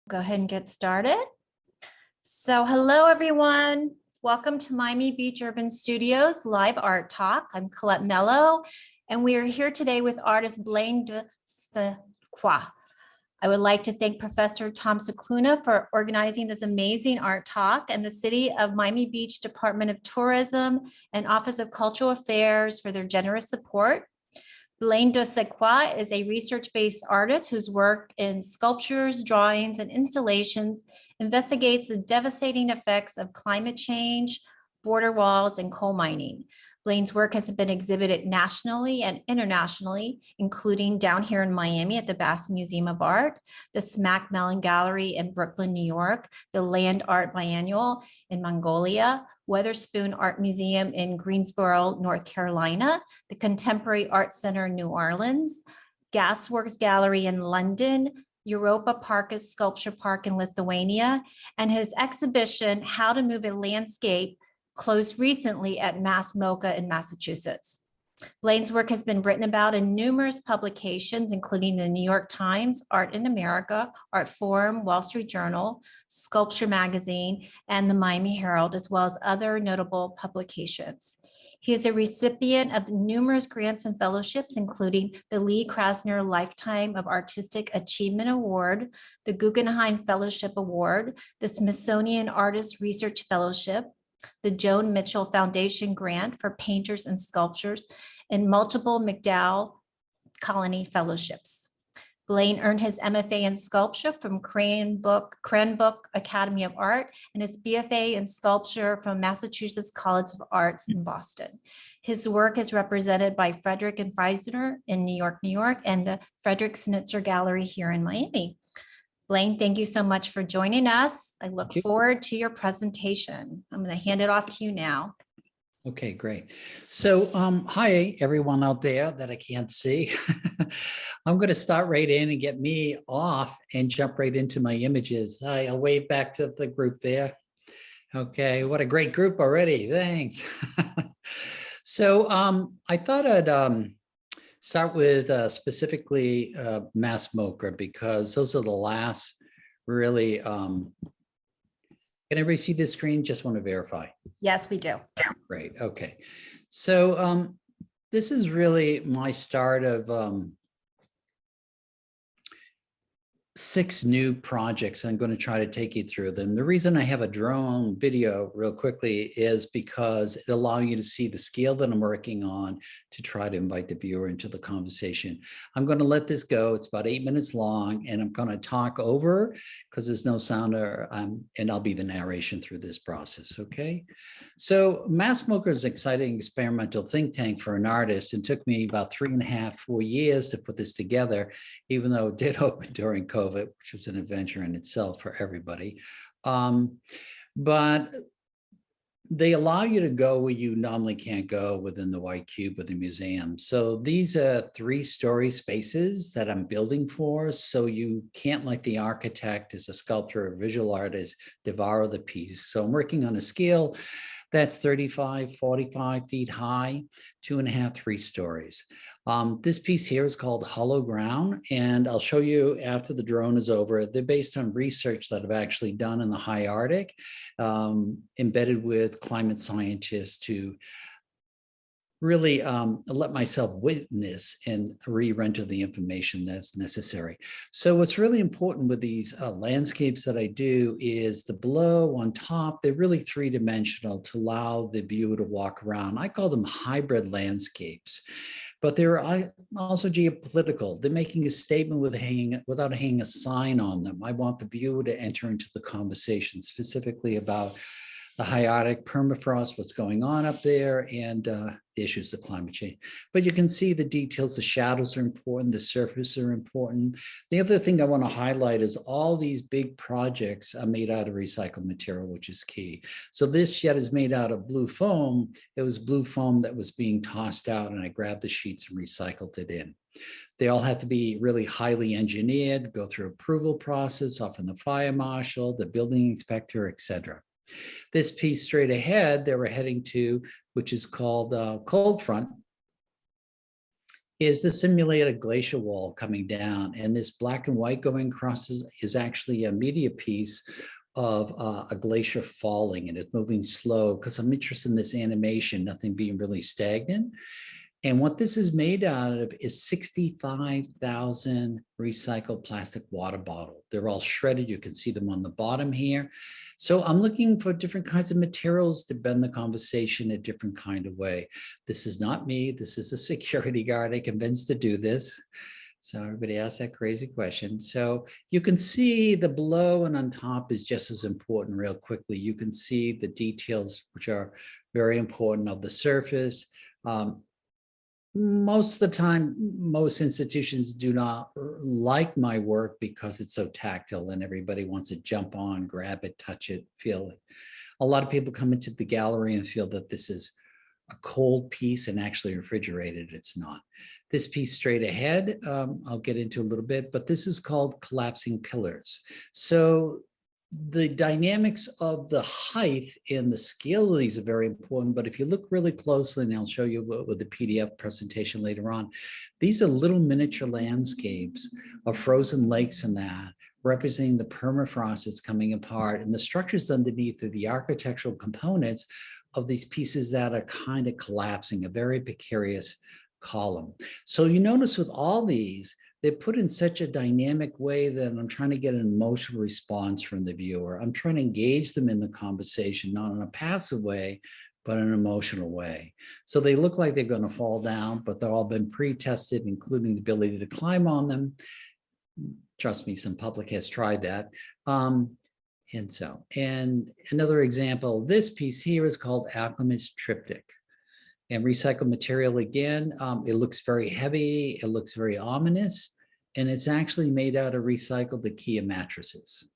Go ahead and get started. So hello, everyone. Welcome to Miami Beach Urban Studios Live Art Talk. I'm Colette Mello, and we are here today with artist Blane de Croix. I would like to thank Professor Tom Cicluna for organizing this amazing art talk and the City of Miami Beach Department of Tourism and Office of Cultural Affairs for their generous support. Blane de Croix is a research-based artist whose work in sculptures, drawings, and installations investigates the devastating effects of climate change, border walls, and coal mining. Blane's work has been exhibited nationally and internationally, including down here in Miami at the Bass Museum of Art, the SMAC Mellon Gallery in Brooklyn, New York, the Land Art Biennial in Mongolia, Weatherspoon Art Museum in Greensboro, North Carolina, the Contemporary Art Center in New Orleans, Gasworks Gallery in London, Europos Parkas Sculpture Park in Lithuania, and his exhibition, How to Move a Landscape, closed recently at Mass MoCA in Massachusetts. Blane's work has been written about in numerous publications, including the New York Times, Art in America, Art Forum, Wall Street Journal, Sculpture Magazine, and the Miami Herald, as well as other notable publications. He is a recipient of numerous grants and fellowships, including the Lee Krasner Lifetime of Artistic Achievement Award, the Guggenheim Fellowship Award, the Smithsonian Artist Research Fellowship, the Joan Mitchell Foundation Grant for Painters and Sculptors, and multiple MacDowell Colony Fellowships. Blane earned his M.F.A. in Sculpture from Cranbrook Academy of Art and his B.F.A. in Sculpture from Massachusetts College of Arts in Boston. His work is represented by Fredericks and Freiser in New York, and the Fredericks Gallery here in Miami. Blane, thank you so much for joining us. I look forward to your presentation. I'm going to hand it off to you now. Okay, great. So hi, everyone out there that I can't see. I'm going to start right in and get me off and jump right into my images. I'll wave back to the group there. Okay, what a great group already. Thanks. So I thought I'd start with specifically Mass MoCA, because those are the last really, can everybody see this screen? Just want to verify. Yes, we do. Great, okay. So this is really my start of 6 new projects. I'm going to try to take you through them. The reason I have a drone video real quickly is because it allows you to see the scale that I'm working on to try to invite the viewer into the conversation. I'm going to let this go. It's about 8 minutes long, and I'm going to talk over because there's no sound, and I'll be the narration through this process, okay? So Mass MoCA is an exciting experimental think tank for an artist. It took me about 3.5, 4 years to put this together, even though it did open during COVID, which was an adventure in itself for everybody. But they allow you to go where you normally can't go within the white cube of the museum. So these are 3-story spaces that I'm building for. So you can't, like the architect, as a sculptor or visual artist, devour the piece. So I'm working on a scale that's 35, 45 feet high, 2.5, 3 stories. This piece here is called Hollow Ground, and I'll show you after the drone is over. They're based on research that I've actually done in the high Arctic, embedded with climate scientists to really let myself witness and re-render the information that's necessary. So what's really important with these landscapes that I do is the below, on top, they're really 3-dimensional to allow the viewer to walk around. I call them hybrid landscapes, but they're also geopolitical. They're making a statement without hanging a sign on them. I want the viewer to enter into the conversation specifically about the high Arctic, permafrost, what's going on up there, and the issues of climate change. But you can see the details, the shadows are important, the surface are important. The other thing I want to highlight is all these big projects are made out of recycled material, which is key. So this shed is made out of blue foam. It was blue foam that was being tossed out, and I grabbed the sheets and recycled it in. They all had to be really highly engineered, go through approval process, often the fire marshal, the building inspector, etc. This piece straight ahead that we're heading to, which is called Cold Front, is the simulated glacial wall coming down. And this black and white going across is actually a media piece of a glacier falling, and it's moving slow because I'm interested in this animation, nothing being really stagnant. And what this is made out of is 65,000 recycled plastic water bottles. They're all shredded. You can see them on the bottom here. So I'm looking for different kinds of materials to bend the conversation a different kind of way. This is not me. This is a security guard I convinced to do this. So everybody asked that crazy question. So you can see the below and on top is just as important real quickly. You can see the details, which are very important, of the surface. Most of the time, most institutions do not like my work because it's so tactile and everybody wants to jump on, grab it, touch it, feel it. A lot of people come into the gallery and feel that this is a cold piece and actually refrigerated. It's not. This piece straight ahead, I'll get into a little bit, but this is called collapsing pillars. So the dynamics of the height and the scale of these are very important, but if you look really closely, and I'll show you with the PDF presentation later on, these are little miniature landscapes of frozen lakes and that, representing the permafrost that's coming apart, and the structures underneath are the architectural components of these pieces that are kind of collapsing, a very precarious column. So you notice with all these, they're put in such a dynamic way that I'm trying to get an emotional response from the viewer. I'm trying to engage them in the conversation, not in a passive way, but in an emotional way. So they look like they're going to fall down, but they've all been pre-tested, including the ability to climb on them. Trust me, some public has tried that. And another example, this piece here is called Alchemist Triptych. And recycled material again, it looks very heavy, it looks very ominous, and it's actually made out of recycled IKEA mattresses.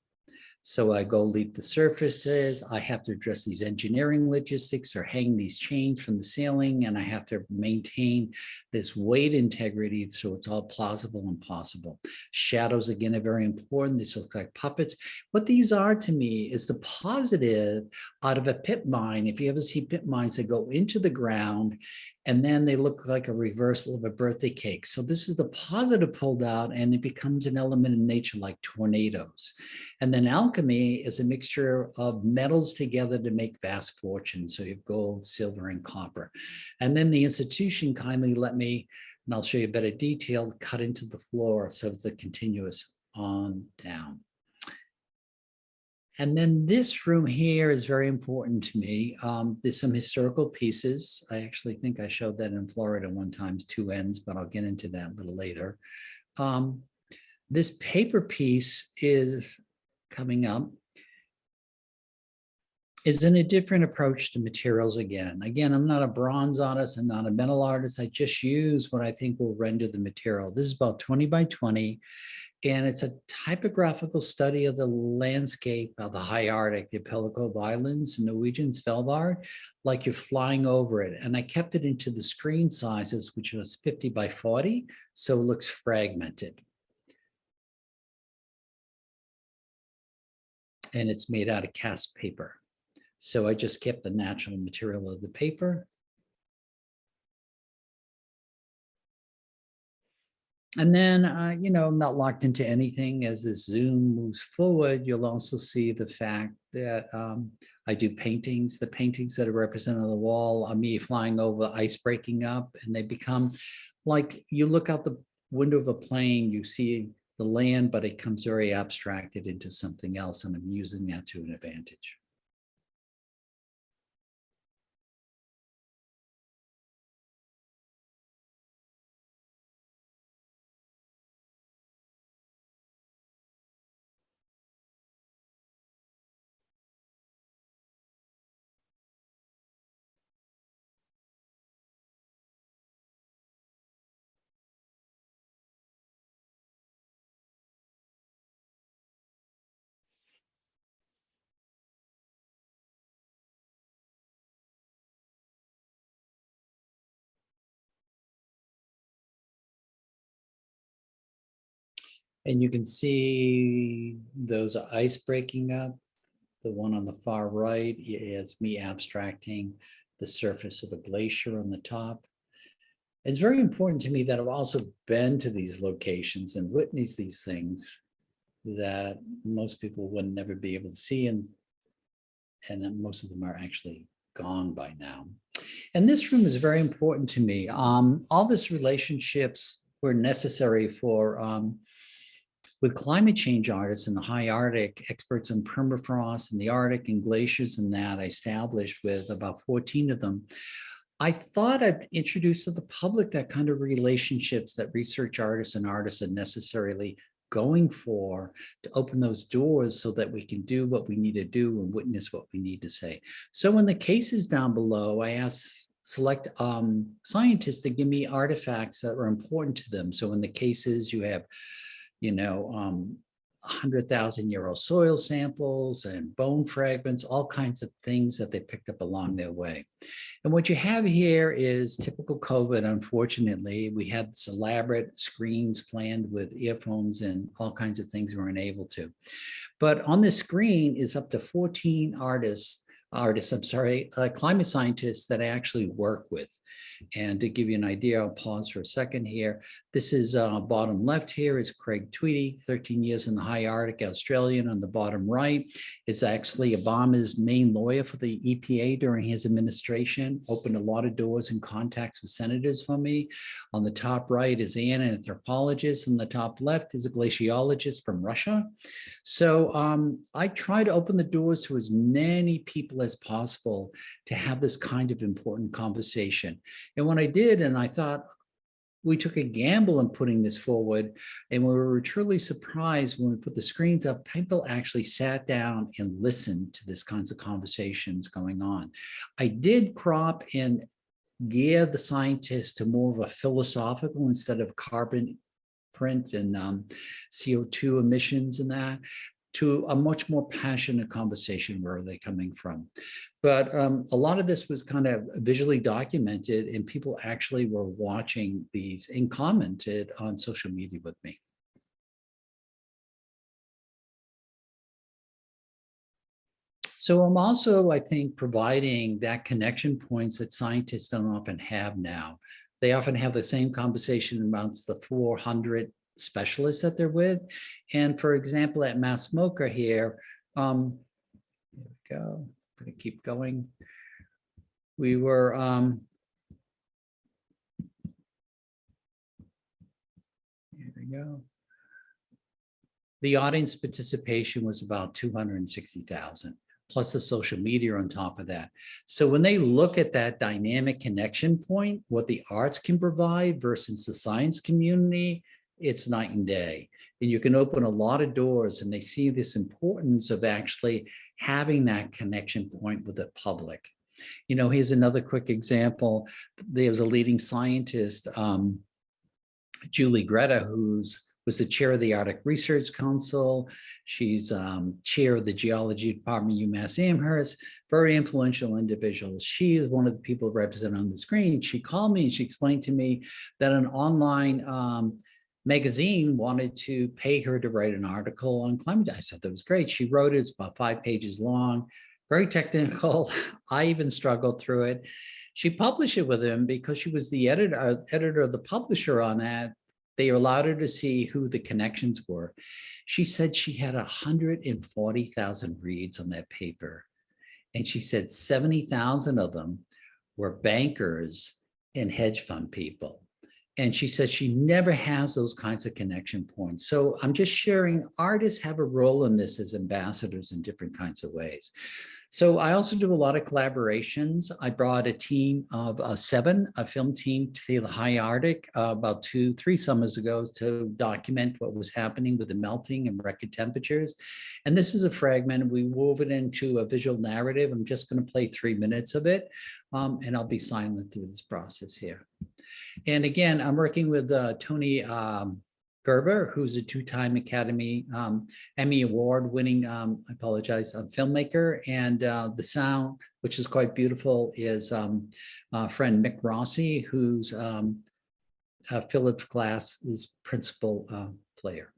So I go leave the surfaces, I have to address these engineering logistics or hang these chains from the ceiling, and I have to maintain this weight integrity so it's all plausible and possible. Shadows, again, are very important. These look like puppets. What these are to me is the positive out of a pit mine. If you ever see pit mines that go into the ground, and then they look like a reversal of a birthday cake. So this is the positive pulled out, and it becomes an element in nature like tornadoes. And then alchemy is a mixture of metals together to make vast fortunes. So you have gold, silver, and copper. And then the institution kindly let me, and I'll show you better detail, cut into the floor. So it's a continuous on down. And then this room here is very important to me. There's some historical pieces. I actually think I showed that in Florida one time, 2 ends, but I'll get into that a little later. This paper piece is coming up, is in a different approach to materials again. Again, I'm not a bronze artist, I'm not a metal artist. I just use what I think will render the material. This is about 20 by 20. And it's a typographical study of the landscape of the high Arctic, the Archipelago Islands, Norwegian Svalbard, like you're flying over it. And I kept it into the screen sizes, which was 50 by 40, so it looks fragmented. And it's made out of cast paper. So I just kept the natural material of the paper. And then, you know, I'm not locked into anything. As this zoom moves forward, you'll also see the fact that I do paintings. The paintings that are represented on the wall are me flying over, ice breaking up, and they become like you look out the window of a plane, you see the land, but it comes very abstracted into something else, and I'm using that to an advantage. And you can see those are ice breaking up. The one on the far right is me abstracting the surface of a glacier on the top. It's very important to me that I've also been to these locations and witnessed these things that most people would never be able to see, and most of them are actually gone by now. And this room is very important to me. All these relationships were necessary for with climate change artists in the high Arctic, experts in permafrost and the Arctic and glaciers and that I established with about 14 of them. I thought I'd introduce to the public that kind of relationships that research artists and artists are necessarily going for to open those doors so that we can do what we need to do and witness what we need to say. So in the cases down below, I asked select scientists to give me artifacts that were important to them. So in the cases you have, 100,000-year-old soil samples and bone fragments, all kinds of things that they picked up along their way. And what you have here is typical COVID. Unfortunately, we had this elaborate screens planned with earphones and all kinds of things we weren't able to. But on this screen is up to 14 climate scientists that I actually work with. And to give you an idea, I'll pause for a second here. This is bottom left here is Craig Tweedy, 13 years in the high Arctic, Australian. On the bottom right is actually Obama's main lawyer for the EPA during his administration, opened a lot of doors and contacts with senators for me. On the top right is Anna, an anthropologist. On the top left is a glaciologist from Russia. So I try to open the doors to as many people as possible to have this kind of important conversation. And when I did, and I thought we took a gamble in putting this forward, and we were truly surprised when we put the screens up, people actually sat down and listened to this kinds of conversations going on. I did crop and gear the scientists to more of a philosophical instead of carbon print and CO2 emissions and that, to a much more passionate conversation. Where are they coming from? But a lot of this was kind of visually documented, and people actually were watching these and commented on social media with me. So I'm also, I think, providing that connection points that scientists don't often have now. They often have the same conversation amongst the 400 specialists that they're with. And for example, at Mass Mocha here, here we go, I'm gonna keep going. We were, here we go. The audience participation was about 260,000, plus the social media on top of that. So when they look at that dynamic connection point, what the arts can provide versus the science community, it's night and day. And you can open a lot of doors, and they see this importance of actually having that connection point with the public. Here's another quick example. There's a leading scientist, Julie Greta, who's was the chair of the Arctic Research Council. She's chair of the geology department at UMass Amherst, very influential individual. She is one of the people represented on the screen. She called me and she explained to me that an online magazine wanted to pay her to write an article on climate change. I thought that was great. She wrote it. It's about 5 pages long, very technical. I even struggled through it. She published it with him because she was the editor of the publisher on that. They allowed her to see who the connections were. She said she had 140,000 reads on that paper. And she said 70,000 of them were bankers and hedge fund people. And she said she never has those kinds of connection points. So I'm just sharing, artists have a role in this as ambassadors in different kinds of ways. So I also do a lot of collaborations. I brought a team of 7, a film team to the high Arctic about 2-3 summers ago to document what was happening with the melting and record temperatures. And this is a fragment. We wove it into a visual narrative. I'm just going to play 3 minutes of it, and I'll be silent through this process here. And again, I'm working with Tony Gerber, who's a 2-time Academy Emmy Award winning, filmmaker. And the sound, which is quite beautiful, is friend Mick Rossi, who's Phillips Glass's principal player.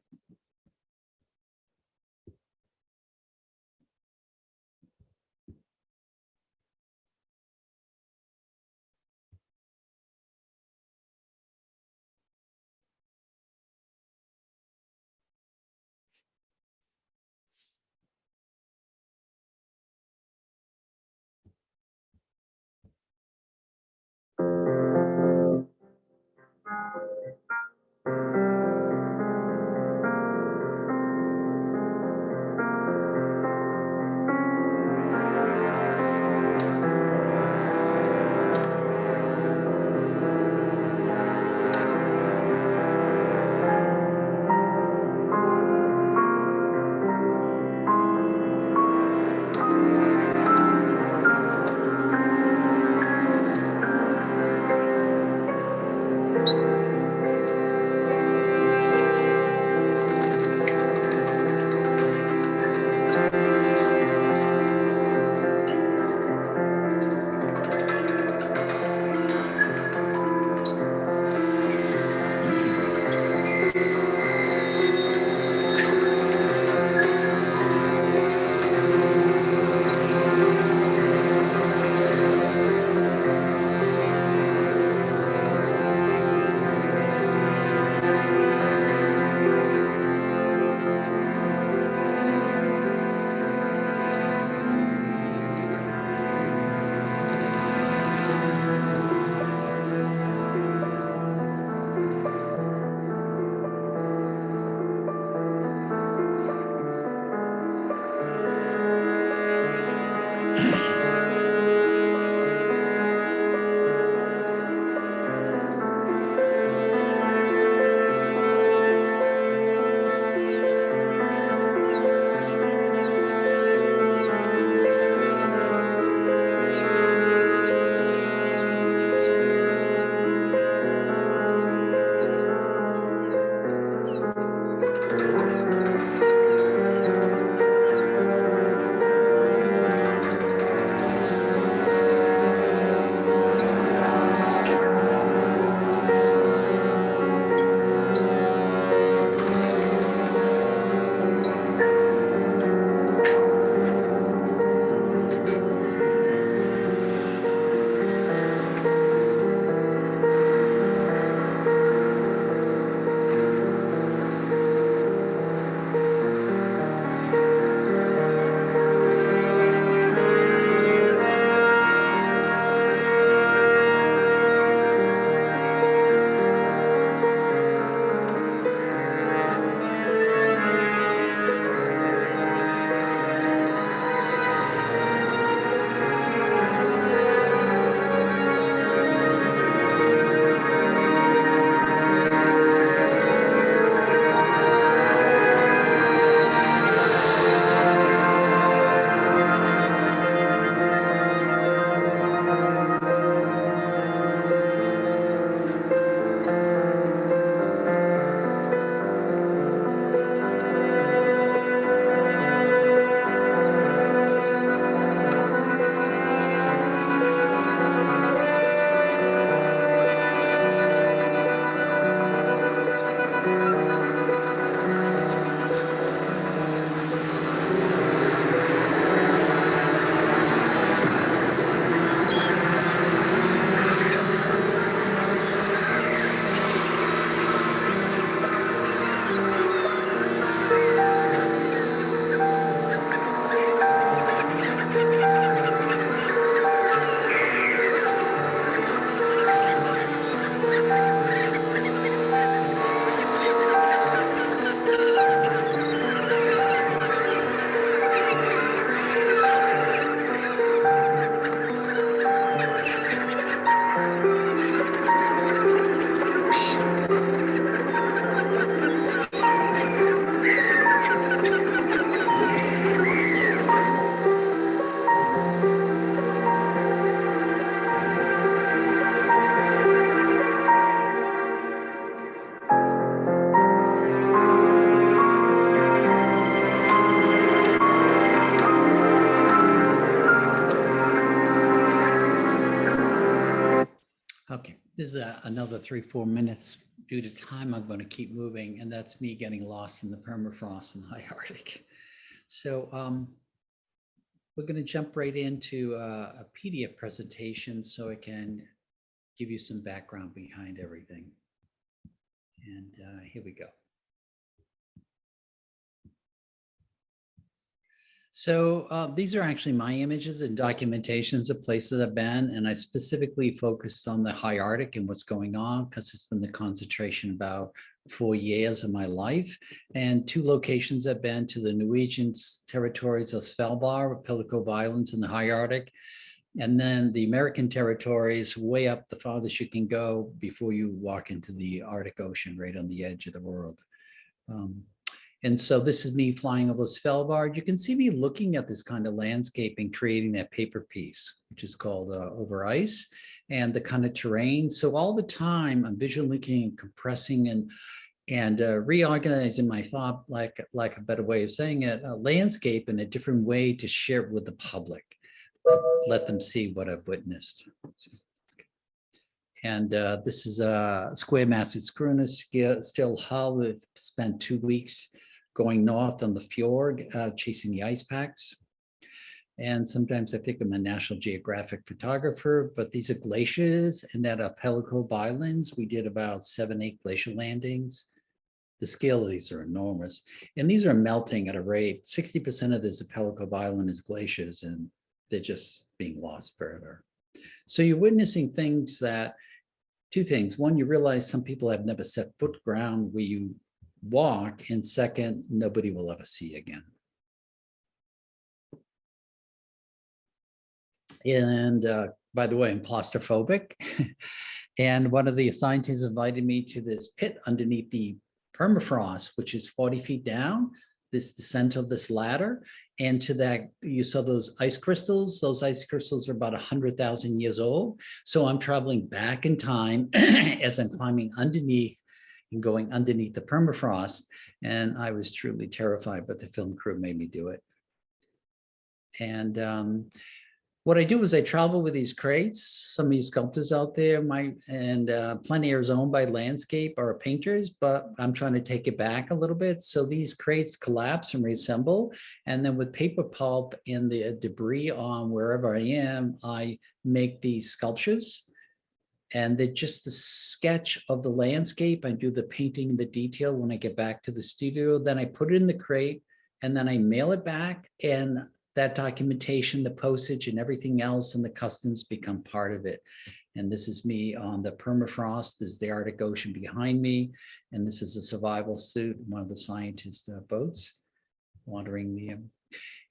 Okay, this is another 3-4 minutes. Due to time, I'm going to keep moving, and that's me getting lost in the permafrost in the high Arctic. So we're going to jump right into a PDF presentation so I can give you some background behind everything. And here we go. So these are actually my images and documentations of places I've been, and I specifically focused on the high Arctic and what's going on because it's been the concentration about 4 years of my life. And 2 locations I've been to: the Norwegian territories of Svalbard, Pilico Islands in the high Arctic, and then the American territories way up the farthest you can go before you walk into the Arctic Ocean, right on the edge of the world. And so this is me flying over Svalbard. You can see me looking at this kind of landscape and creating that paper piece, which is called Over Ice, and the kind of terrain. So all the time I'm visually and compressing and reorganizing my thought, like a better way of saying it, a landscape in a different way to share it with the public, let them see what I've witnessed. And this is a square masted schooner, still hull. We've spent 2 weeks going north on the fjord, chasing the ice packs. And sometimes I think I'm a National Geographic photographer, but these are glaciers, and that are Pilico Islands. We did about 7, 8 glacier landings. The scale of these are enormous. And these are melting at a rate. 60% of this Pilico Island is glaciers, and they're just being lost forever. So you're witnessing things that, 2 things. One, you realize some people have never set foot ground where you walk, and second, nobody will ever see again. And by the way, I'm claustrophobic. And one of the scientists invited me to this pit underneath the permafrost, which is 40 feet down, this descent of this ladder. And to that, you saw those ice crystals. Those ice crystals are about 100,000 years old. So I'm traveling back in time as I'm climbing underneath and going underneath the permafrost. And I was truly terrified, but the film crew made me do it. And what I do is I travel with these crates. Some of these sculptors out there, Plain Air is owned by Landscape or painters, but I'm trying to take it back a little bit. So these crates collapse and reassemble. And then with paper pulp and the debris on wherever I am, I make these sculptures. And they're just the sketch of the landscape. I do the painting, the detail when I get back to the studio. Then I put it in the crate, and then I mail it back, and that documentation, the postage and everything else and the customs become part of it. And this is me on the permafrost. This is the Arctic Ocean behind me. And this is a survival suit, one of the scientists' boats wandering the,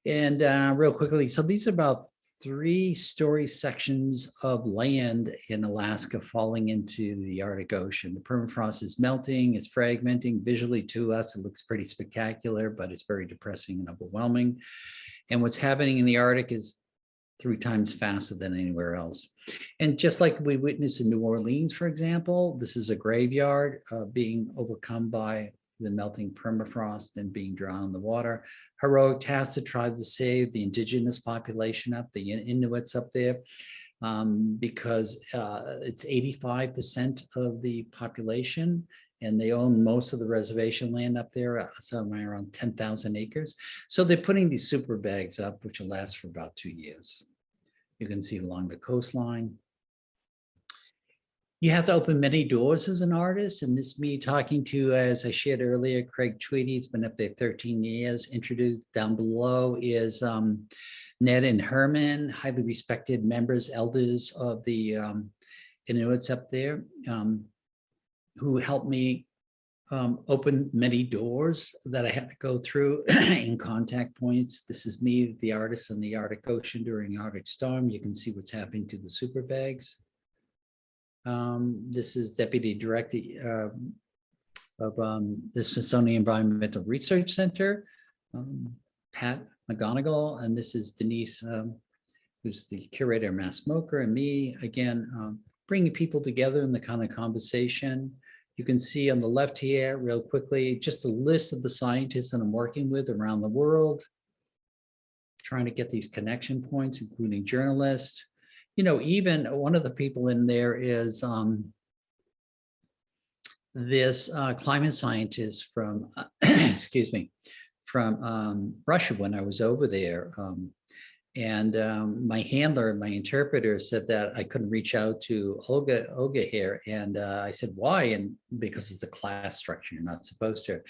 and real quickly, so these are about 3-story sections of land in Alaska falling into the Arctic Ocean. The permafrost is melting, it's fragmenting. Visually to us, it looks pretty spectacular, but it's very depressing and overwhelming. And what's happening in the Arctic is 3 times faster than anywhere else. And just like we witnessed in New Orleans, for example, this is a graveyard being overcome by the melting permafrost and being drowned in the water. Heroic tasks to try to save the indigenous population up, the Inuits up there, because it's 85% of the population, and they own most of the reservation land up there, somewhere around 10,000 acres. So they're putting these super bags up, which will last for about 2 years. You can see along the coastline. You have to open many doors as an artist, and this me talking to, as I shared earlier, Craig Tweedy. He's been up there 13 years. Introduced down below is Ned and Herman, highly respected members, elders of the Inuits up there, who helped me open many doors that I had to go through in contact points. This is me, the artist in the Arctic Ocean during Arctic storm. You can see what's happening to the super bags. This is Deputy Director of the Smithsonian Environmental Research Center, Pat McGonigal, and this is Denise, who's the curator of Mass Smoker, and me, again, bringing people together in the kind of conversation. You can see on the left here, real quickly, just a list of the scientists that I'm working with around the world, trying to get these connection points, including journalists. You know, even one of the people in there is this climate scientist from, excuse me, from Russia when I was over there. And my handler, my interpreter said that I couldn't reach out to Olga here. And I said, why? And because it's a class structure, you're not supposed to.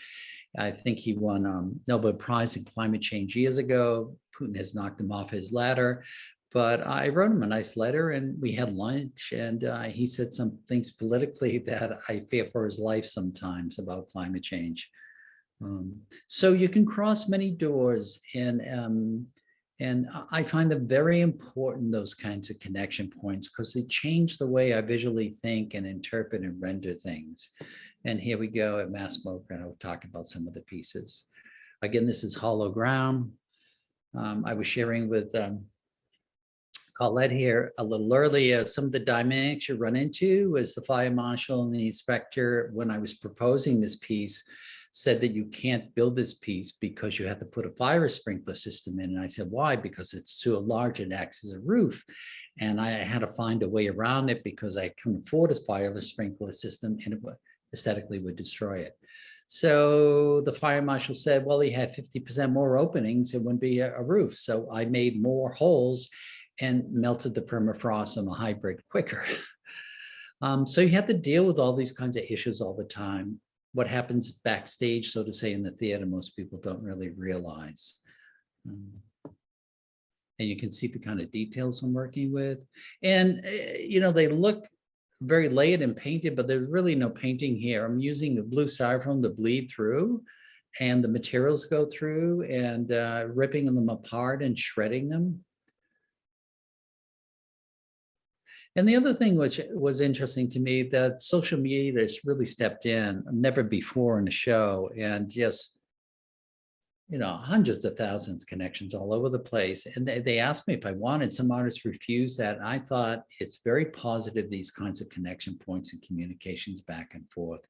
I think he won Nobel Prize in climate change years ago. Putin has knocked him off his ladder. But I wrote him a nice letter and we had lunch, and he said some things politically that I fear for his life sometimes about climate change. So you can cross many doors, and I find them very important, those kinds of connection points, because they change the way I visually think and interpret and render things. And here we go at Mass Smoke, and I'll talk about some of the pieces. Again, this is hollow ground. I was sharing with Colette here a little earlier, some of the dynamics you run into as the fire marshal and the inspector, when I was proposing this piece, said that you can't build this piece because you have to put a fire sprinkler system in. And I said, why? Because it's too large, it acts as a roof. And I had to find a way around it because I couldn't afford a fire sprinkler system, and it aesthetically would destroy it. So the fire marshal said, well, he had 50% more openings, it wouldn't be a roof. So I made more holes and melted the permafrost on the hybrid quicker. So you have to deal with all these kinds of issues all the time. What happens backstage, so to say, in the theater, most people don't really realize. And you can see the kind of details I'm working with. And, you know, they look very layered and painted, but there's really no painting here. I'm using the blue styrofoam to bleed through, and the materials go through, and ripping them apart and shredding them. And the other thing which was interesting to me, that social media has really stepped in, never before in the show, and just, you know, hundreds of thousands of connections all over the place. And they asked me if I wanted. Some artists refused that. I thought it's very positive, these kinds of connection points and communications back and forth.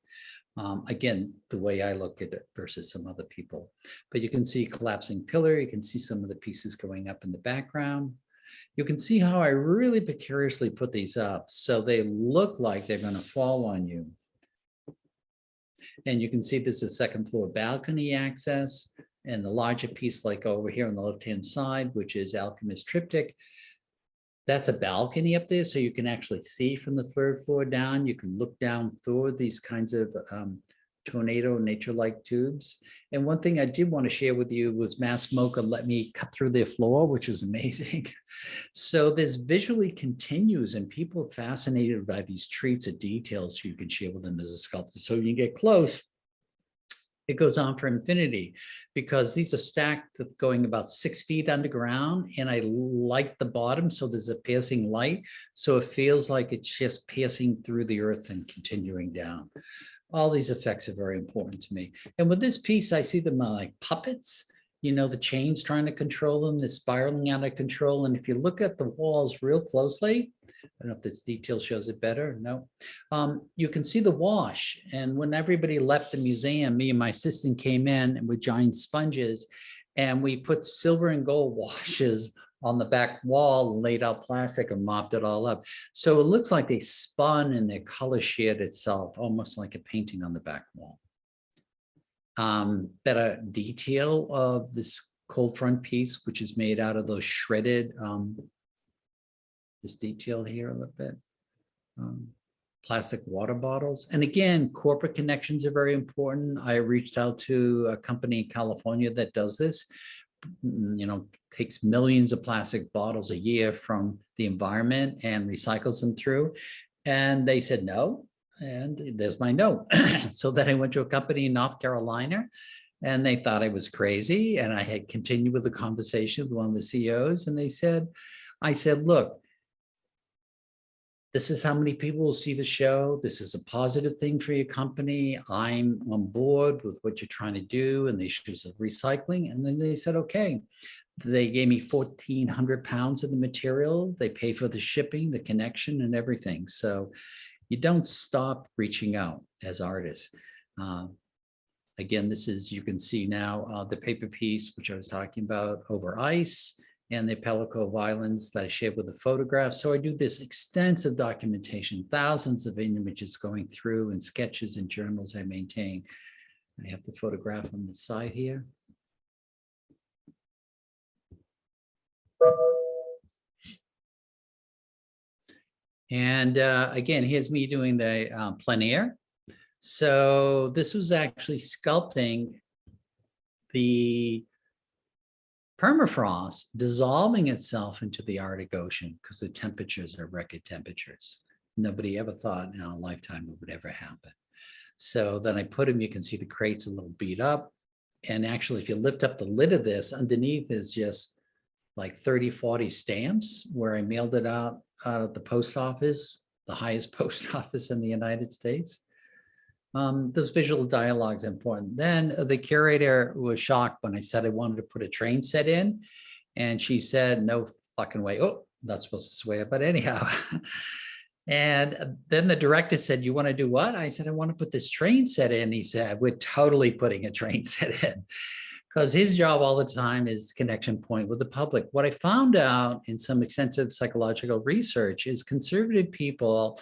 Again, the way I look at it versus some other people. But you can see collapsing pillar. You can see some of the pieces going up in the background. You can see how I really precariously put these up, so they look like they're going to fall on you. And you can see this is second floor balcony access, and the larger piece, like over here on the left-hand side, which is Alchemist Triptych. That's a balcony up there, so you can actually see from the third floor down. You can look down through these kinds of tornado nature-like tubes. And one thing I did want to share with you was Mass Mocha let me cut through their floor, which was amazing. So this visually continues, and people are fascinated by these treats of details you can share with them as a sculptor. So when you get close, it goes on for infinity, because these are stacked going about 6 feet underground, and I like the bottom, so there's a piercing light, so it feels like it's just piercing through the earth and continuing down. All these effects are very important to me. And with this piece, I see them like puppets, you know, the chains trying to control them, they're spiraling out of control. And if you look at the walls real closely, I don't know if this detail shows it better, no. You can see the wash. And when everybody left the museum, me and my assistant came in with giant sponges, and we put silver and gold washes on the back wall and laid out plastic and mopped it all up. So it looks like they spun and their color shared itself, almost like a painting on the back wall. Better detail of this cold front piece, which is made out of those shredded, this detail here a little bit, plastic water bottles. And again, corporate connections are very important. I reached out to a company in California that does this, you know, takes millions of plastic bottles a year from the environment and recycles them through. And they said no, and there's my note. So then I went to a company in North Carolina, and they thought I was crazy. And I had continued with the conversation with one of the CEOs, and they said, I said, look, this is how many people will see the show. This is a positive thing for your company. I'm on board with what you're trying to do and the issues of recycling. And then they said, okay. They gave me 1,400 pounds of the material. They pay for the shipping, the connection, and everything. So you don't stop reaching out as artists. Again, this is, you can see now the paper piece, which I was talking about, over ice, and the Pellico violins that I shared with the photograph. So I do this extensive documentation, thousands of images going through, and sketches and journals I maintain. I have the photograph on the side here. And again, here's me doing the plein air. So this was actually sculpting the permafrost dissolving itself into the Arctic Ocean because the temperatures are record temperatures. Nobody ever thought in a lifetime it would ever happen. So then I put them, you can see the crate's a little beat up. And actually, if you lift up the lid of this, underneath is just like 30, 40 stamps where I mailed it out of the post office, the highest post office in the United States. This visual dialogue is important. Then the curator was shocked when I said I wanted to put a train set in. And she said, no fucking way. Oh, not supposed to swear, but anyhow. And then the director said, you want to do what? I said, I want to put this train set in. He said, we're totally putting a train set in. Because his job all the time is connection point with the public. What I found out in some extensive psychological research is conservative people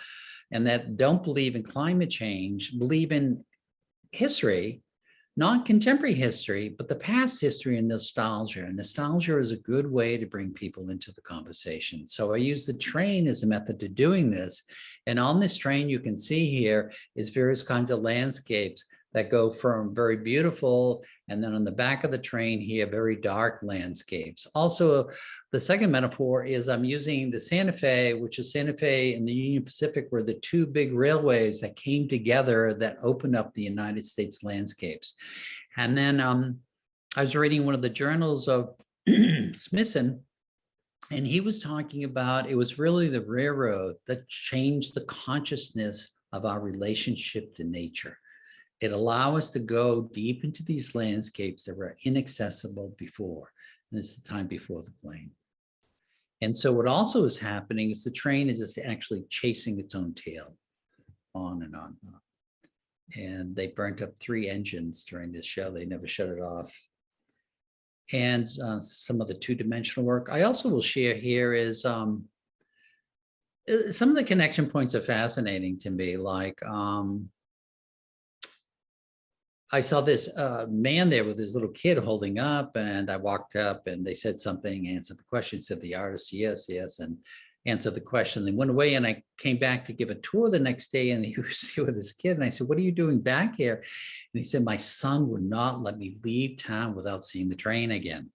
and that don't believe in climate change, believe in history, not contemporary history, but the past history and nostalgia. And nostalgia is a good way to bring people into the conversation. So I use the train as a method to doing this. And on this train, you can see here is various kinds of landscapes that go from very beautiful, and then on the back of the train here, very dark landscapes. Also, the second metaphor is I'm using the Santa Fe, which is Santa Fe and the Union Pacific were the two big railways that came together that opened up the United States landscapes. And then I was reading one of the journals of Smithson, and he was talking about, it was really the railroad that changed the consciousness of our relationship to nature. It allowed us to go deep into these landscapes that were inaccessible before. And this is the time before the plane. And so what also is happening is the train is just actually chasing its own tail on and on. And they burnt up 3 engines during this show. They never shut it off. And some of the 2-dimensional work. I also will share here is some of the connection points are fascinating to me, like I saw this man there with his little kid holding up, and I walked up and they said something, answered the question, said the artist, yes, yes, and answered the question. They went away and I came back to give a tour the next day and he was here with his kid. And I said, what are you doing back here? And he said, my son would not let me leave town without seeing the train again.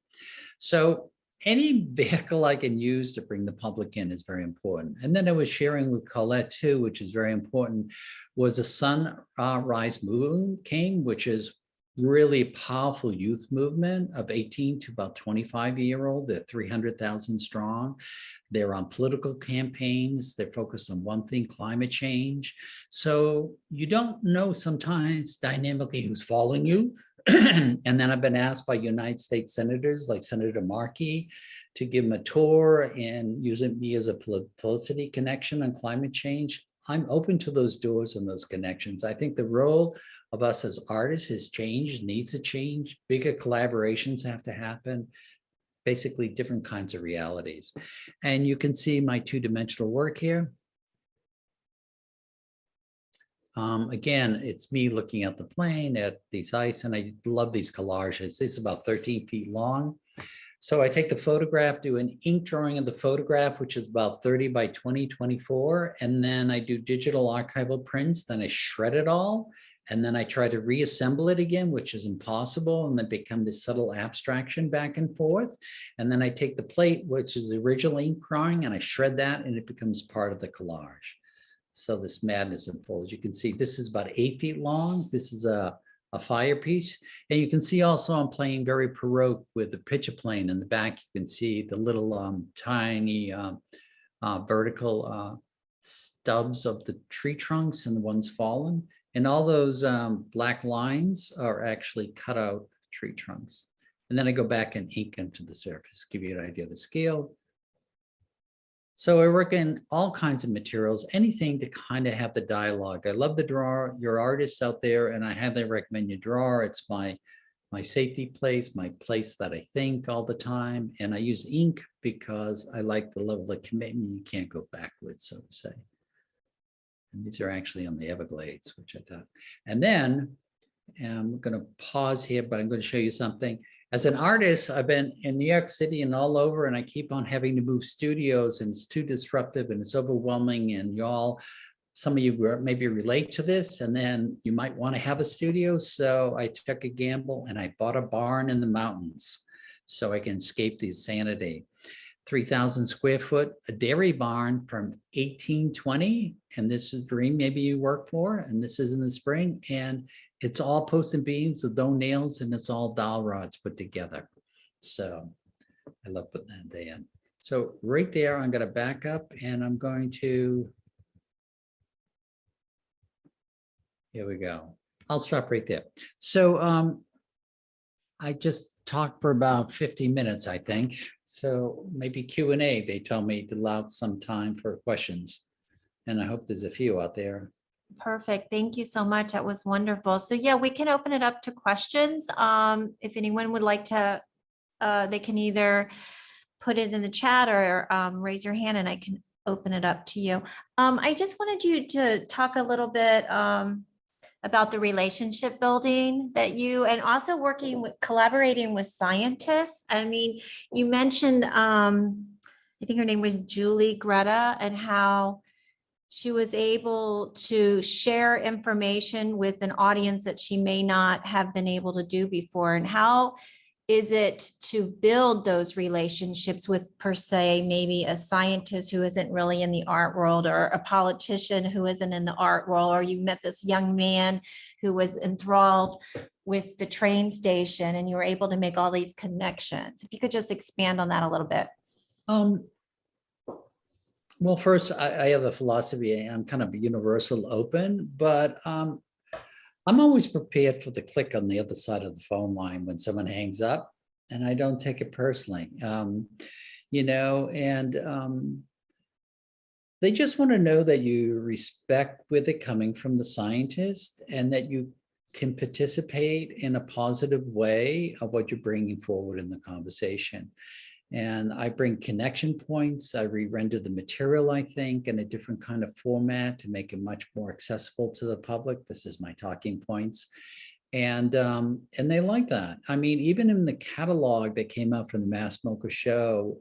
So any vehicle I can use to bring the public in is very important. And then I was sharing with Colette too, which is very important, was the Sunrise Movement came, which is really powerful youth movement of 18 to about 25-year-old. They're 300,000 strong. They're on political campaigns. They're focused on one thing, climate change. So you don't know sometimes dynamically who's following you. And then I've been asked by United States senators like Senator Markey to give them a tour and using me as a publicity connection on climate change. I'm open to those doors and those connections. I think the role of us as artists has changed, needs to change. Bigger collaborations have to happen. Basically different kinds of realities. And you can see my 2-dimensional work here. Again, it's me looking at the plane at these ice, and I love these collages. This is about 13 feet long. So I take the photograph, do an ink drawing of the photograph, which is about 30 by 20, 24. And then I do digital archival prints. Then I shred it all. And then I try to reassemble it again, which is impossible. And then become this subtle abstraction back and forth. And then I take the plate, which is the original ink drawing, and I shred that and it becomes part of the collage. So this madness unfolds. You can see this is about 8 feet long. This is a fire piece. And you can see also I'm playing very Baroque with the picture plane in the back. You can see the little tiny vertical stubs of the tree trunks and the ones fallen. And all those black lines are actually cut out tree trunks. And then I go back and ink into the surface, give you an idea of the scale. So I work in all kinds of materials, anything to kind of have the dialogue. I love the drawer, your artists out there, and I highly recommend you draw. It's my safety place, my place that I think all the time. And I use ink because I like the level of commitment. You can't go backwards, so to say. And these are actually on the Everglades, which I thought. And then I'm going to pause here, but I'm going to show you something. as an artist, I've been in New York City and all over, and I keep on having to move studios, and it's too disruptive and it's overwhelming. And y'all, some of you maybe relate to this, and then you might want to have a studio. So I took a gamble and I bought a barn in the mountains so I can escape the insanity. 3,000 square foot, a dairy barn from 1820. And this is a dream maybe you work for, and this is in the spring. And it's all posts and beams with no nails, and it's all dowel rods put together. So I love putting that in. So right there, I'm going to back up and I'm going to, here we go. I'll stop right there. So I just talked for about 50 minutes, I think. So maybe Q&A, they told me to allow some time for questions. And I hope there's a few out there. Perfect. Thank you so much. That was wonderful. So yeah, we can open it up to questions. If anyone would like to, they can either put it in the chat or raise your hand and I can open it up to you. I just wanted you to talk a little bit about the relationship building that you, and also working with, collaborating with scientists. I mean, you mentioned, I think her name was Julie Greta, and how she was able to share information with an audience that she may not have been able to do before. And how is it to build those relationships with, per se, maybe a scientist who isn't really in the art world, or a politician who isn't in the art world, or you met this young man who was enthralled with the train station and you were able to make all these connections? If you could just expand on that a little bit. Well, first, I have a philosophy. I'm kind of universal open, but I'm always prepared for the click on the other side of the phone line when someone hangs up, and I don't take it personally. You know, and they just want to know that you respect where they're coming from, the scientist, and that you can participate in a positive way of what you're bringing forward in the conversation. And I bring connection points. I re-render the material, I think, in a different kind of format to make it much more accessible to the public. This is my talking points. And they like that. I mean, even in the catalog that came out from the Mass Mocha show,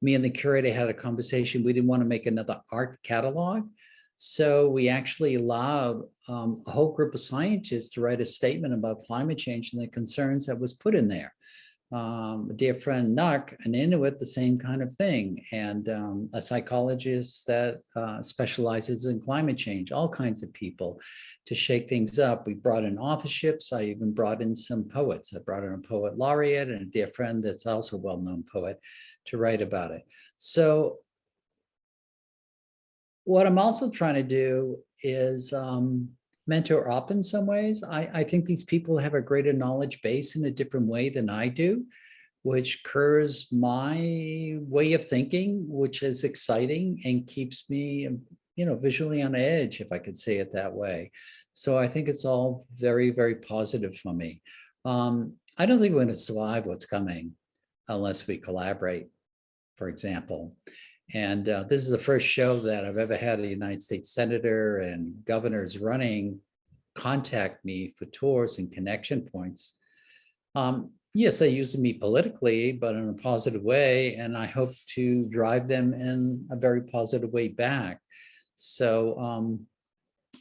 me and the curator had a conversation. We didn't want to make another art catalog. So we actually allowed a whole group of scientists to write a statement about climate change and the concerns that was put in there. A dear friend, Nuck, an Inuit, the same kind of thing, and a psychologist that specializes in climate change, all kinds of people to shake things up. We brought in authorships. I even brought in some poets. I brought in a poet laureate and a dear friend that's also a well-known poet to write about it. So what I'm also trying to do is mentor up in some ways. I think these people have a greater knowledge base in a different way than I do, which curves my way of thinking, which is exciting and keeps me, you know, visually on edge, if I could say it that way. So I think it's all very, very positive for me. I don't think we're going to survive what's coming unless we collaborate, for example. And this is the first show that I've ever had a United States senator and governors running contact me for tours and connection points. Yes, they use me politically, but in a positive way. And I hope to drive them in a very positive way back. So,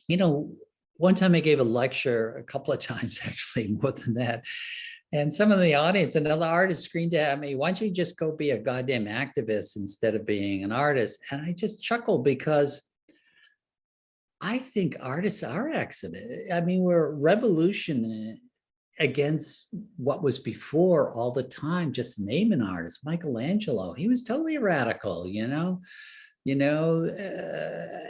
you know, one time I gave a lecture, a couple of times, actually, more than that. And some of the audience, another artist screamed at me, why don't you just go be a goddamn activist instead of being an artist? And I just chuckled because I think artists are activists. I mean, we're revolution against what was before all the time. Just name an artist, Michelangelo, he was totally radical, you know?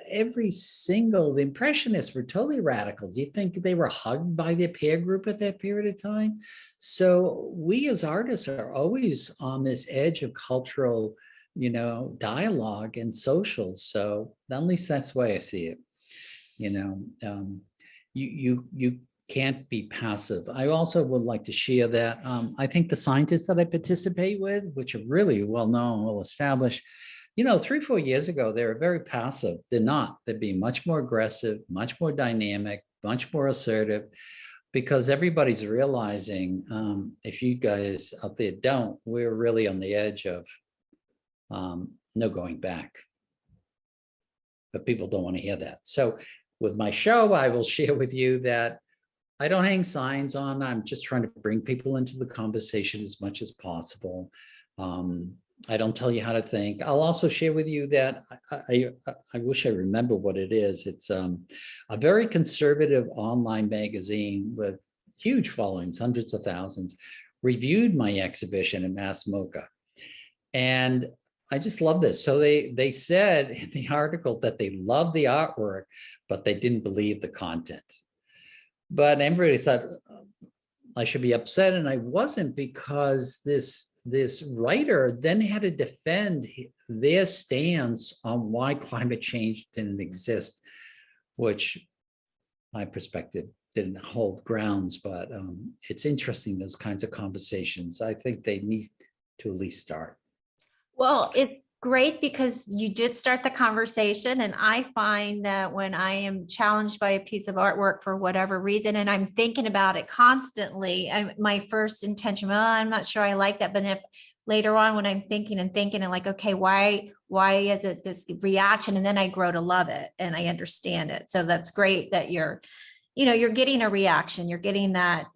Every single, the Impressionists were totally radical. Do you think they were hugged by their peer group at that period of time? So we as artists are always on this edge of cultural, you know, dialogue and social. So at least that's the way I see it. You know, you can't be passive. I also would like to share that I think the scientists that I participate with, which are really well known, well established, you know, 3 or 4 years ago, they were very passive. They're not. They're being much more aggressive, much more dynamic, much more assertive. because everybody's realizing, if you guys out there don't, we're really on the edge of no going back. But people don't want to hear that. So with my show, I will share with you that I don't hang signs on. I'm just trying to bring people into the conversation as much as possible. I don't tell you how to think. I'll also share with you that I wish I remember what it is. It's a very conservative online magazine with huge followings, hundreds of thousands, reviewed my exhibition in Mass MoCA. And I just love this. So they said in the article that they loved the artwork, but they didn't believe the content. But everybody thought I should be upset, and I wasn't, because this writer then had to defend their stance on why climate change didn't exist, which my perspective didn't hold grounds. But it's interesting, those kinds of conversations. I think they need to at least start. Well, it's great because you did start the conversation, and I find that when I am challenged by a piece of artwork for whatever reason, and I'm thinking about it constantly, my first intention, well, I'm not sure I like that, but if later on when I'm thinking and like, okay, why is it this reaction? And then I grow to love it and I understand it. So that's great that you're getting a reaction, you're getting that,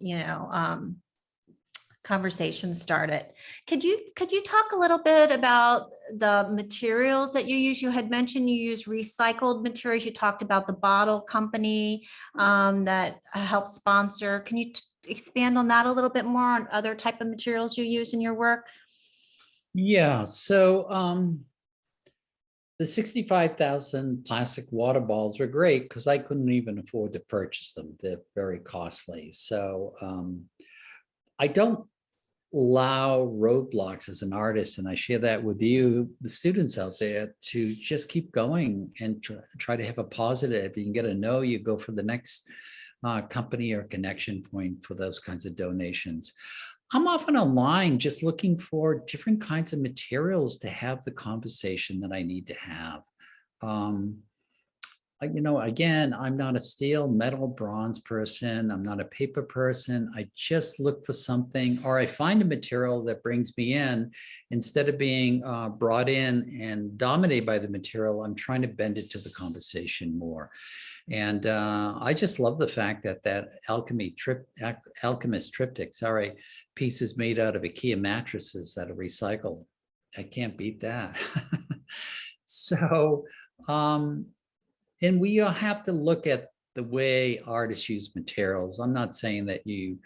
conversation started. Could you talk a little bit about the materials that you use? You had mentioned you use recycled materials. You talked about the bottle company that helps sponsor. Can you expand on that a little bit more, on other type of materials you use in your work? Yeah, so the 65,000 plastic water bottles are great because I couldn't even afford to purchase them. They're very costly. So I don't allow roadblocks as an artist, and I share that with you, the students out there, to just keep going and try to have a positive. If you can get a no, you go for the next company or connection point for those kinds of donations. I'm often online just looking for different kinds of materials to have the conversation that I need to have. Again, I'm not a steel, metal, bronze person. I'm not a paper person. I just look for something, or I find a material that brings me in. Instead of being brought in and dominated by the material, I'm trying to bend it to the conversation more. And I just love the fact that Alchemist triptych, piece is made out of IKEA mattresses that are recycled. I can't beat that. So, and we have to look at the way artists use materials. I'm not saying that you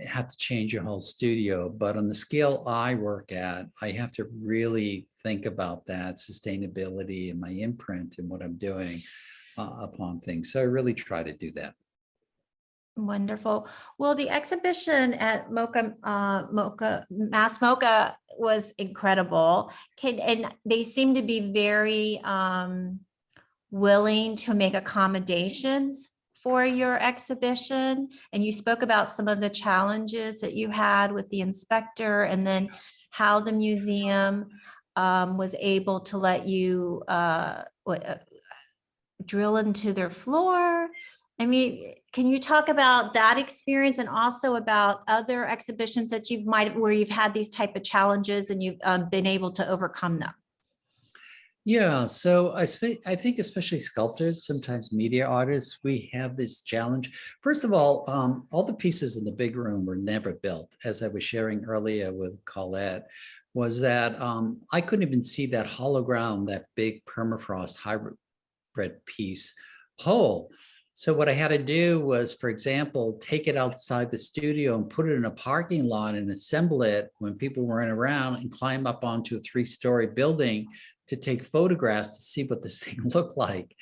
have to change your whole studio, but on the scale I work at, I have to really think about that sustainability and my imprint and what I'm doing upon things. So I really try to do that. Wonderful. Well, the exhibition at Mass MoCA was incredible. And they seem to be very willing to make accommodations for your exhibition. And you spoke about some of the challenges that you had with the inspector, and then how the museum was able to let you drill into their floor. I mean, can you talk about that experience, and also about other exhibitions that where you've had these type of challenges and you've been able to overcome them? Yeah, so I think especially sculptors, sometimes media artists, we have this challenge. First of all the pieces in the big room were never built. As I was sharing earlier with Colette, was that I couldn't even see that hollow ground, that big permafrost hybrid piece whole. So what I had to do was, for example, take it outside the studio and put it in a parking lot and assemble it when people weren't around, and climb up onto a 3-story building to take photographs to see what this thing looked like.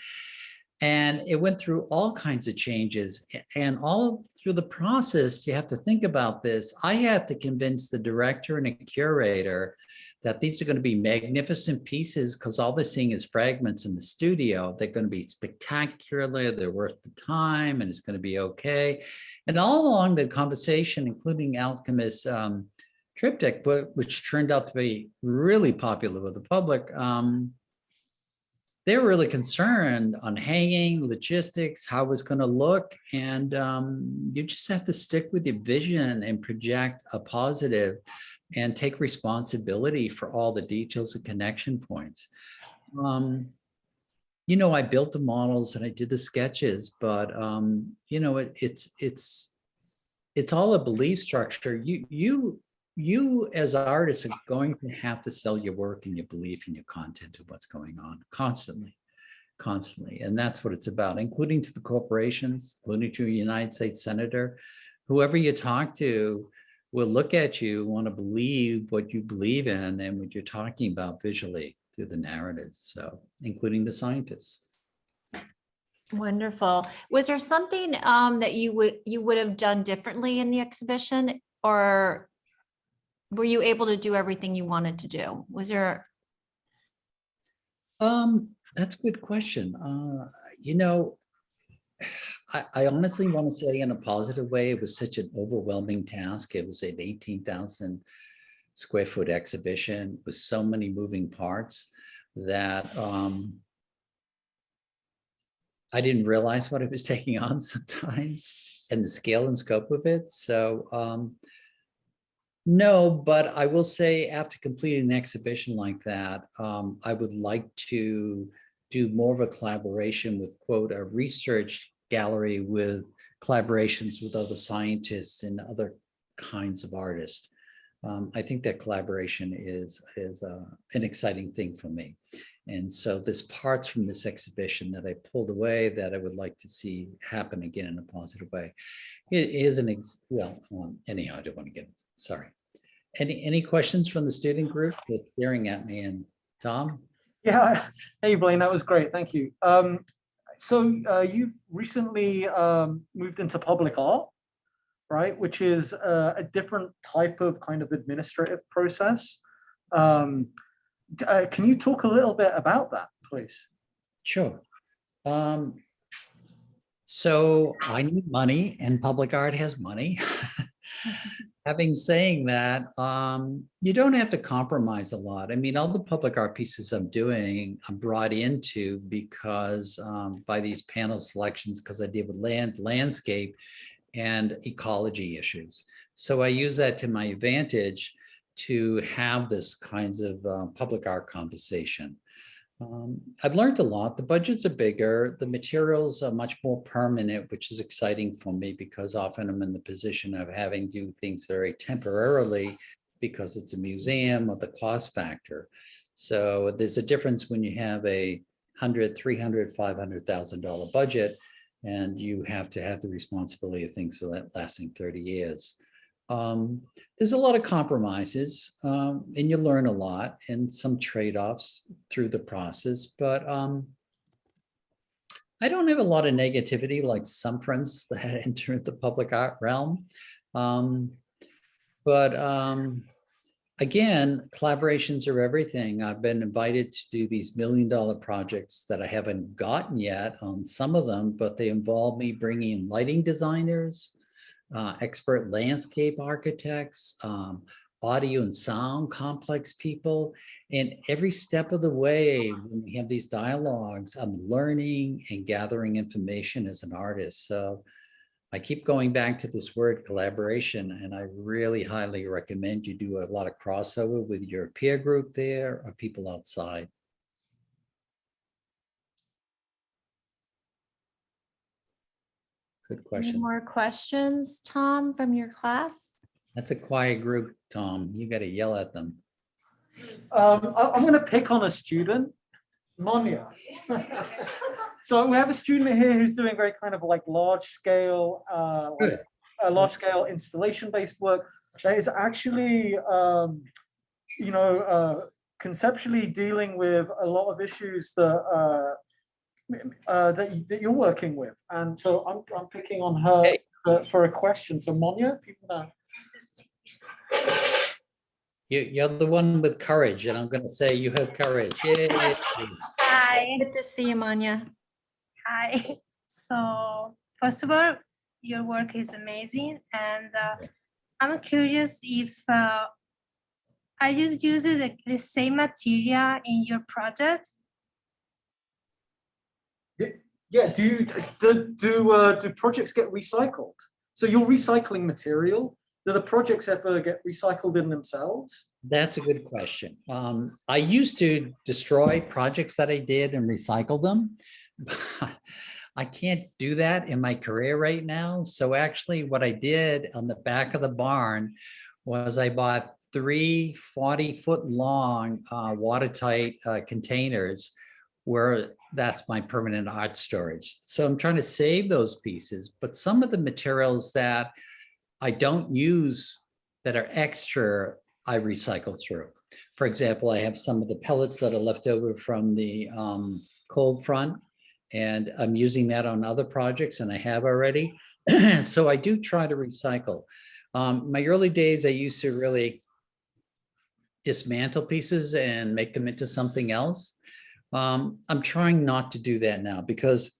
And it went through all kinds of changes. And all through the process, you have to think about this. I had to convince the director and a curator that these are going to be magnificent pieces, because all they're seeing is fragments in the studio. They're going to be spectacular, they're worth the time, and it's going to be okay. And all along the conversation, including Alchemist triptych, which turned out to be really popular with the public, they were really concerned on hanging, logistics, how it was going to look. And you just have to stick with your vision and project a positive and take responsibility for all the details and connection points. You know, I built the models and I did the sketches, but you know, it's all a belief structure. You as artists are going to have to sell your work and your belief in your content and what's going on constantly. And that's what it's about, including to the corporations, including to a United States Senator. Whoever you talk to will look at you, want to believe what you believe in and what you're talking about visually through the narratives, so including the scientists. Wonderful. Was there something that you would have done differently in the exhibition, or were you able to do everything you wanted to do? Was there? That's a good question. You know, I honestly want to say in a positive way, it was such an overwhelming task. It was an 18,000 square foot exhibition with so many moving parts that I didn't realize what I was taking on sometimes and the scale and scope of it. So no, but I will say after completing an exhibition like that, I would like to do more of a collaboration with, quote, a research gallery with collaborations with other scientists and other kinds of artists. I think that collaboration is an exciting thing for me. And so there's parts from this exhibition that I pulled away that I would like to see happen again in a positive way. It is anyhow, I don't want to get, sorry. Any questions from the student group that's staring at me? And Tom? Yeah, hey Blaine, that was great, thank you. So you've recently moved into public art, right? Which is a different type of kind of administrative process. Can you talk a little bit about that, please? Sure. So I need money and public art has money. Having saying that, you don't have to compromise a lot. I mean, all the public art pieces I'm doing, I'm brought into because by these panel selections, because I deal with landscape and ecology issues. So I use that to my advantage to have this kinds of public art conversation. I've learned a lot. The budgets are bigger. The materials are much more permanent, which is exciting for me because often I'm in the position of having to do things very temporarily because it's a museum or the cost factor. So there's a difference when you have a $100,000, $300,000, $500,000 budget and you have to have the responsibility of things for that lasting 30 years. There's a lot of compromises and you learn a lot and some trade-offs through the process, but I don't have a lot of negativity like some friends that enter the public art realm. Again, collaborations are everything. I've been invited to do these $1 million projects that I haven't gotten yet on some of them, but they involve me bringing lighting designers, expert landscape architects, audio and sound complex people. And every step of the way, when we have these dialogues, I'm learning and gathering information as an artist. So I keep going back to this word collaboration, and I really highly recommend you do a lot of crossover with your peer group there or people outside. Good question. Any more questions, Tom, from your class? That's a quiet group, Tom. You got to yell at them. I'm going to pick on a student, Monia. So we have a student here who's doing very kind of like large scale installation based work that is actually, conceptually dealing with a lot of issues that that you're working with, and so I'm picking on her for a question. So Monia, people know. You're the one with courage, and I'm going to say you have courage. Yay. Hi. Good to see you, Manya. Hi. So first of all, your work is amazing, and I'm curious if are you using the same material in your project? Yeah, do projects get recycled? So you're recycling material. Do the projects ever get recycled in themselves? That's a good question. I used to destroy projects that I did and recycle them. But I can't do that in my career right now. So actually what I did on the back of the barn was I bought 3 40-foot long watertight containers where that's my permanent art storage. So I'm trying to save those pieces, but some of the materials that I don't use that are extra, I recycle through. For example, I have some of the pellets that are left over from the cold front, and I'm using that on other projects, and I have already. So I do try to recycle. My early days, I used to really dismantle pieces and make them into something else. I'm trying not to do that now, because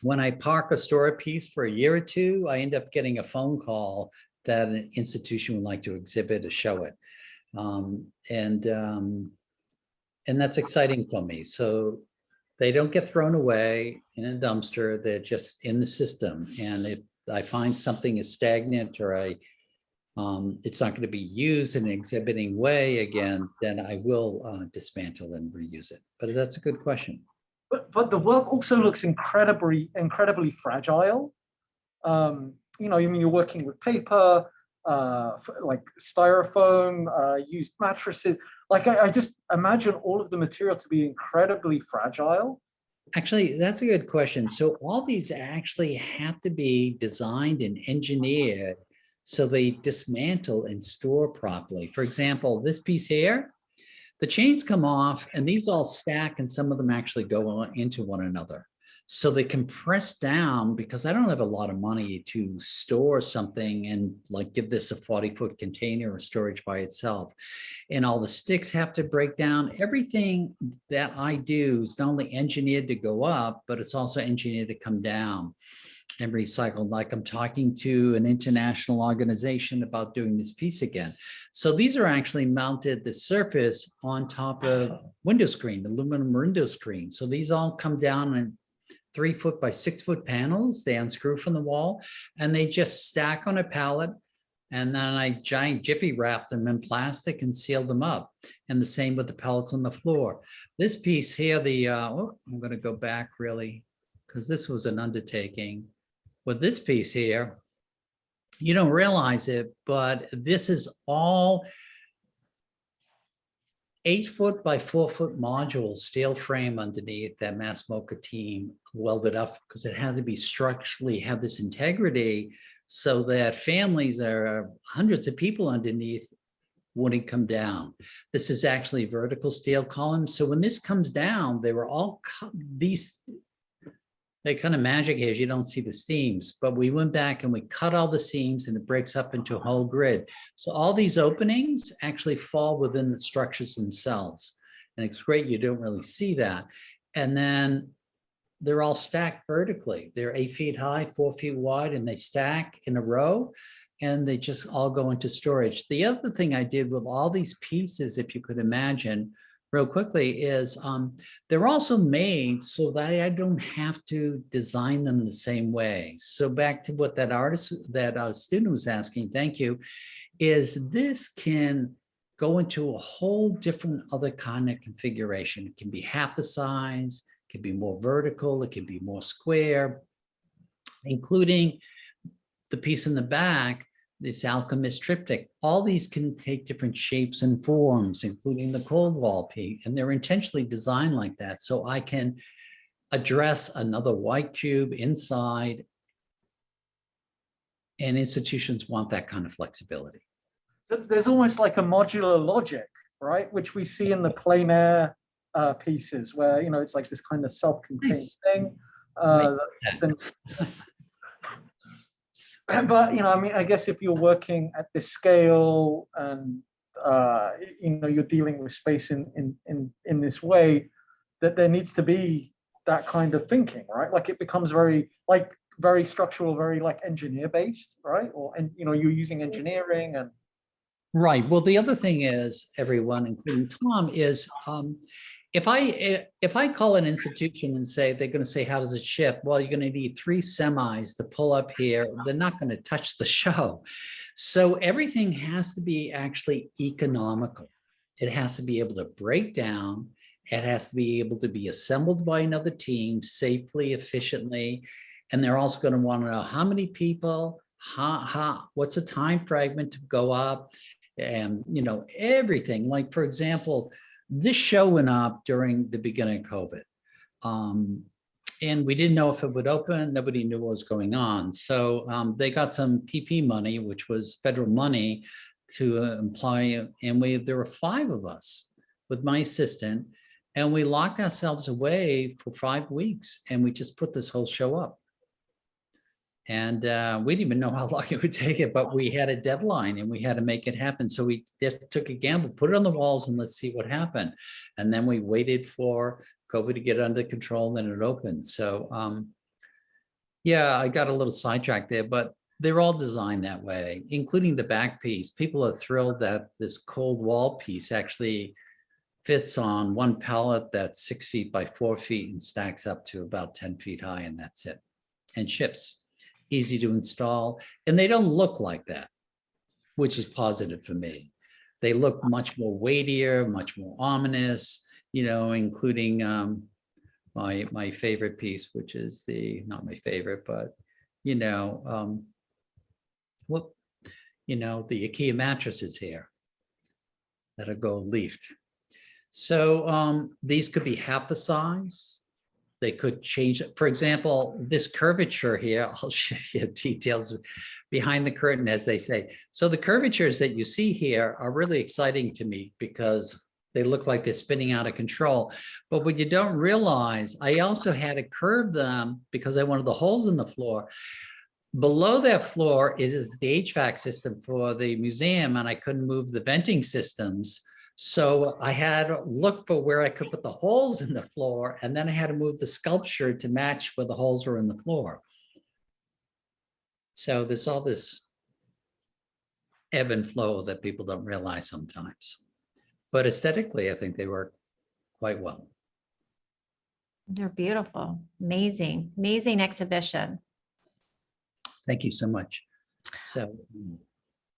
when I park or store a piece for a year or two, I end up getting a phone call that an institution would like to exhibit or show it. And that's exciting for me. So they don't get thrown away in a dumpster. They're just in the system. And if I find something is stagnant, or it's not going to be used in an exhibiting way again, then I will dismantle and reuse it. But that's a good question. But the work also looks incredibly fragile. You know, I mean, you're working with paper, like styrofoam, used mattresses. Like I just imagine all of the material to be incredibly fragile. Actually, that's a good question. So all these actually have to be designed and engineered so they dismantle and store properly. For example, this piece here, the chains come off and these all stack, and some of them actually go into one another. So they compress down, because I don't have a lot of money to store something and like give this a 40-foot container or storage by itself. And all the sticks have to break down. Everything that I do is not only engineered to go up, but it's also engineered to come down and recycled. Like I'm talking to an international organization about doing this piece again. So these are actually mounted, the surface on top of window screen, aluminum window screen. So these all come down and 3-foot by 6-foot panels. They unscrew from the wall and they just stack on a pallet. And then I giant jiffy wrap them in plastic and seal them up. And the same with the pellets on the floor. This piece here, I'm going to go back really, because this was an undertaking. With this piece here, you don't realize it, but this is all 8-foot by 4-foot module steel frame underneath that Mass Mocha team welded up, because it had to be structurally have this integrity so that families, or hundreds of people underneath, wouldn't come down. This is actually vertical steel columns. So when this comes down, they were all these. They kind of magic is you don't see the seams, but we went back and we cut all the seams and it breaks up into a whole grid. So all these openings actually fall within the structures themselves. And it's great, you don't really see that. And then they're all stacked vertically. They're 8 feet high, 4 feet wide, and they stack in a row and they just all go into storage. The other thing I did with all these pieces, if you could imagine, real quickly, is they're also made so that I don't have to design them the same way. So back to what that student was asking, thank you, is this can go into a whole different other kind of configuration. It can be half the size, it can be more vertical, it can be more square, including the piece in the back, this alchemist triptych. All these can take different shapes and forms, including the cold wall piece, and they're intentionally designed like that. So I can address another white cube inside, and institutions want that kind of flexibility. So there's almost like a modular logic, right? Which we see in the plein air pieces where, you know, it's like this kind of self-contained thing. But, you know, I mean, I guess if you're working at this scale and, you know, you're dealing with space in this way, that there needs to be that kind of thinking, right? Like it becomes very structural, very like engineer based, right? And, you know, you're using engineering and. Right. Well, the other thing is, everyone, including Tom, is if I call an institution and say, they're going to say, how does it ship? Well, you're going to need 3 semis to pull up here. They're not going to touch the show. So everything has to be actually economical. It has to be able to break down. It has to be able to be assembled by another team safely, efficiently. And they're also going to want to know how many people, what's the time fragment to go up, and everything. Like, for example, this show went up during the beginning of COVID. And we didn't know if it would open. Nobody knew what was going on. So they got some PP money, which was federal money, to employ. And there were 5 of us with my assistant. And we locked ourselves away for 5 weeks. And we just put this whole show up. And we didn't even know how long it would take it, but we had a deadline and we had to make it happen. So we just took a gamble, put it on the walls, and let's see what happened. And then we waited for COVID to get under control, and then it opened. So yeah, I got a little sidetracked there, but they're all designed that way, including the back piece. People are thrilled that this cold wall piece actually fits on one pallet that's 6 feet by 4 feet and stacks up to about 10 feet high, and that's it, and ships. Easy to install, and they don't look like that, which is positive for me. They look much more weightier, much more ominous, including my favorite piece, which is not my favorite, but the IKEA mattresses here that are gold leafed. So these could be half the size. They could change it. For example, this curvature here, I'll show you details behind the curtain, as they say. So the curvatures that you see here are really exciting to me because they look like they're spinning out of control. But what you don't realize, I also had to curve them because I wanted the holes in the floor. Below that floor is the HVAC system for the museum, and I couldn't move the venting systems. So I had to look for where I could put the holes in the floor, and then I had to move the sculpture to match where the holes were in the floor. So there's all this ebb and flow that people don't realize sometimes. But aesthetically, I think they work quite well. They're beautiful. Amazing, amazing exhibition. Thank you so much. So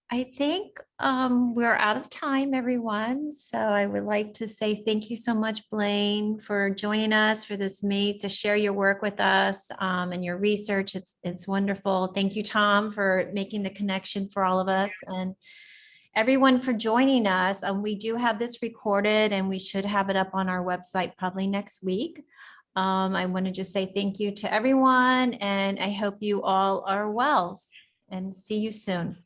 I think we're out of time, everyone. So I would like to say thank you so much, Blane, for joining us for this meet, to share your work with us and your research. It's wonderful. Thank you, Tom, for making the connection for all of us, and everyone for joining us. We do have this recorded, and we should have it up on our website probably next week. I want to just say thank you to everyone, and I hope you all are well, and see you soon.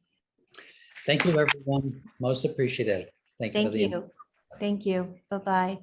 thank you, everyone. Most appreciated. Thank you. Thank you. Thank you. Bye-bye.